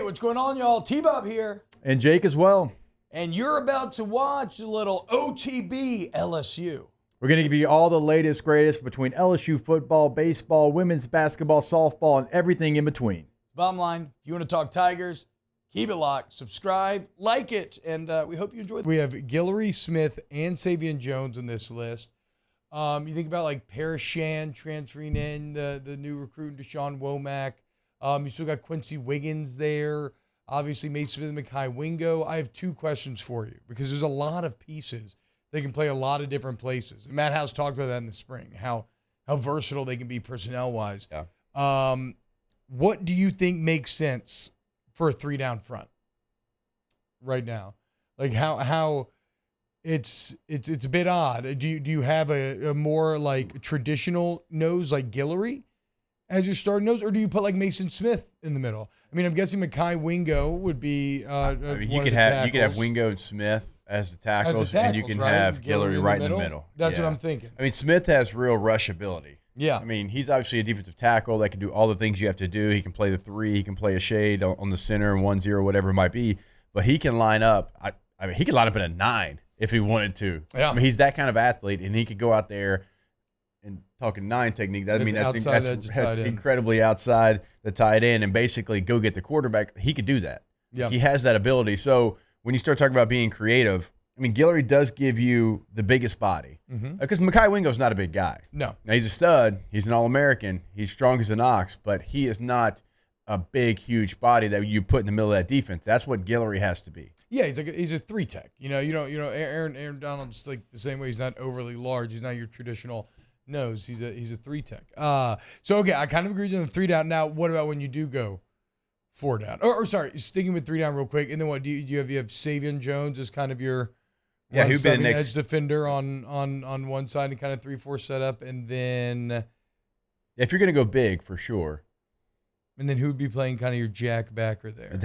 what's going on, y'all? T-Bob here. And Jake as well. And you're about to watch a little OTB LSU. We're going to give you all the latest, greatest between LSU football, baseball, women's basketball, softball, and everything in between. Bottom line, if you want to talk Tigers, keep it locked, subscribe, like it, and we hope you enjoy it. We have Guillory, Smith, and Savion Jones on this list. You think about like Parashan transferring in, the new recruit, Deshaun Womack. You still got Quincy Wiggins there. Obviously, Mason Smith and Mekhi Wingo. I have two questions for you because there's a lot of pieces. They can play a lot of different places. And Matt House talked about that in the spring, how versatile they can be personnel-wise. Yeah. What do you think makes sense for a three-down front right now? Like how it's a bit odd. Do you have a more like traditional nose like Guillory as your starting nose, or do you put like Mason Smith in the middle? I mean, I'm guessing Mekhi Wingo would be. You could have Wingo and Smith as the tackles, and you can have Guillory right in the middle. That's what I'm thinking. I mean, Smith has real rush ability. Yeah. I mean, he's obviously a defensive tackle that can do all the things you have to do. He can play the three. He can play a shade on the center, 1-0, whatever it might be. But he can line up. I mean, he could line up in a 9 if he wanted to. Yeah. I mean, he's that kind of athlete, and he could go out there and talking 9 technique. That's incredibly outside the tight end and basically go get the quarterback. He could do that. Yeah. He has that ability. So when you start talking about being creative, I mean, Guillory does give you the biggest body because Mekhi Wingo's not a big guy. No. Now, he's a stud. He's an All-American. He's strong as an ox, but he is not a big, huge body that you put in the middle of that defense. That's what Guillory has to be. Yeah, he's a 3-tech. Aaron Donald's like the same way. He's not overly large. He's not your traditional nose. He's a 3-tech. So okay, I kind of agree with the 3-down. Now, what about when you do go 4-down? Or sorry, sticking with 3-down real quick. And then what do you have? You have Savion Jones as kind of your who'd be the next edge defender on one side and kind of 3-4 setup, and then if you're going to go big for sure. And then who would be playing kind of your jack backer there?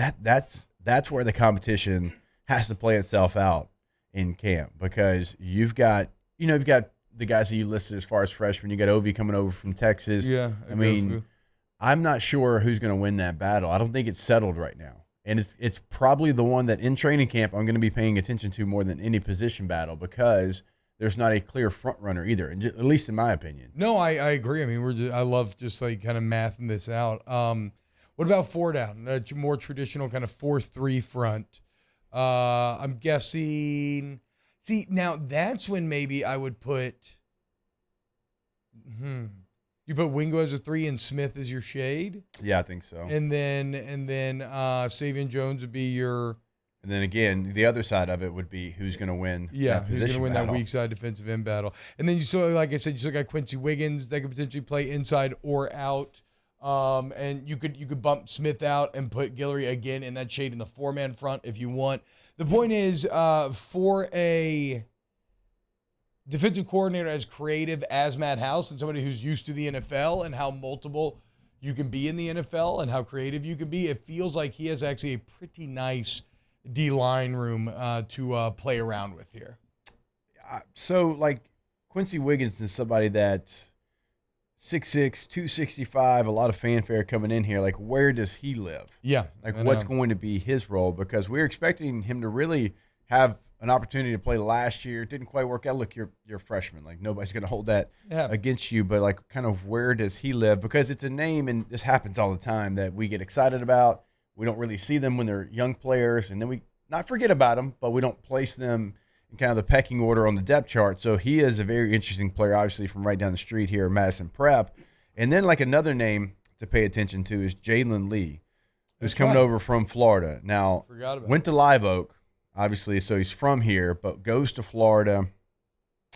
That's where the competition has to play itself out in camp because you've got the guys that you listed as far as freshmen. You got Ovi coming over from Texas. Yeah, I mean, I'm not sure who's going to win that battle. I don't think it's settled right now. And it's probably the one that in training camp I'm going to be paying attention to more than any position battle because there's not a clear front runner either, at least in my opinion. No, I agree. I mean, I love just like kind of mathing this out. What about 4-down? More traditional kind of 4-3 front. I'm guessing. See, now that's when maybe I would put. You put Wingo as a 3 and Smith as your shade. Yeah, I think so. And then Savion Jones would be your. And then again, the other side of it would be who's going to win. Yeah, who's going to win battle. that weak side defensive end battle. And then you saw, like I said, you still got Quincy Wiggins that could potentially play inside or out. And you could bump Smith out and put Guillory again in that shade in the 4-man front if you want. The point is, for a defensive coordinator as creative as Matt House and somebody who's used to the NFL and how multiple you can be in the NFL and how creative you can be, it feels like he has actually a pretty nice D-line room to play around with here. So, like, Quincy Wiggins is somebody that's 6'6", 265, a lot of fanfare coming in here. Like, where does he live? Yeah. Like, what's going to be his role? Because we're expecting him to really have an opportunity to play last year. Didn't quite work out. Look, you're a freshman. Like, nobody's going to hold that against you. But, like, kind of where does he live? Because it's a name, and this happens all the time, that we get excited about. We don't really see them when they're young players, and then we not forget about them, but we don't place them in kind of the pecking order on the depth chart. So he is a very interesting player, obviously, from right down the street here at Madison Prep. And then, like, another name to pay attention to is Jalen Lee, who's coming over from Florida. Now, went to Live Oak, obviously, so he's from here, but goes to Florida,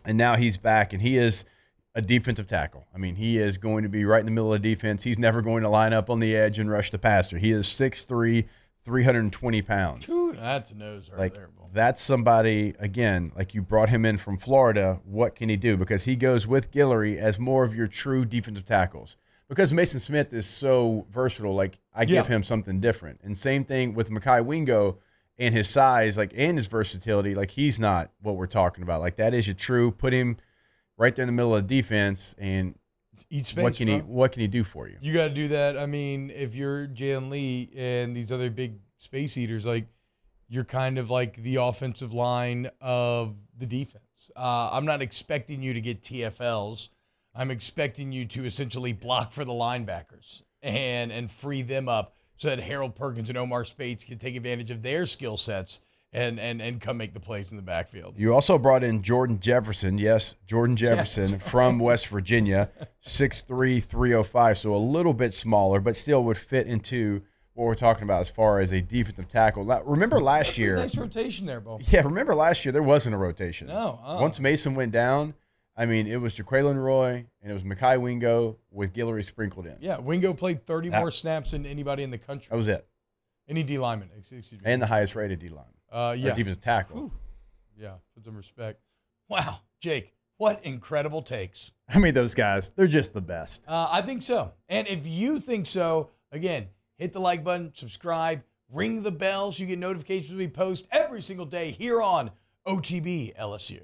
and now he's back, and he is a defensive tackle. I mean, he is going to be right in the middle of defense. He's never going to line up on the edge and rush the passer. He is 6'3", 320 pounds. Dude, that's a nose right there. That's somebody, again, like you brought him in from Florida. What can he do? Because he goes with Guillory as more of your true defensive tackles. Because Mason Smith is so versatile, like I give him something different. And same thing with Mekhi Wingo and his size, like, and his versatility. Like, he's not what we're talking about. Like, that is your true, put him right there in the middle of the defense, and Eat space, what can he do for you? You got to do that. I mean, if you're Jalen Lee and these other big space eaters, like, you're kind of like the offensive line of the defense. I'm not expecting you to get TFLs. I'm expecting you to essentially block for the linebackers and free them up so that Harold Perkins and Omar Speights can take advantage of their skill sets and come make the plays in the backfield. You also brought in Jordan Jefferson. Yes, Jordan Jefferson from West Virginia, 6'3", 305, so a little bit smaller, but still would fit into what we're talking about as far as a defensive tackle. Remember last year? Nice rotation there, Bo. Yeah, remember last year there wasn't a rotation. No. Once Mason went down, I mean, it was Jaquelin Roy and it was Mekhi Wingo with Guillory sprinkled in. Yeah, Wingo played 30 more snaps than anybody in the country. That was it. Any D lineman, excuse me. And the highest rated D lineman. Yeah. Defensive tackle. Whew. Yeah, put some respect. Wow, Jake, what incredible takes. I mean, those guys, they're just the best. I think so. And if you think so, again, hit the like button, subscribe, ring the bell so you get notifications when we post every single day here on OTB LSU.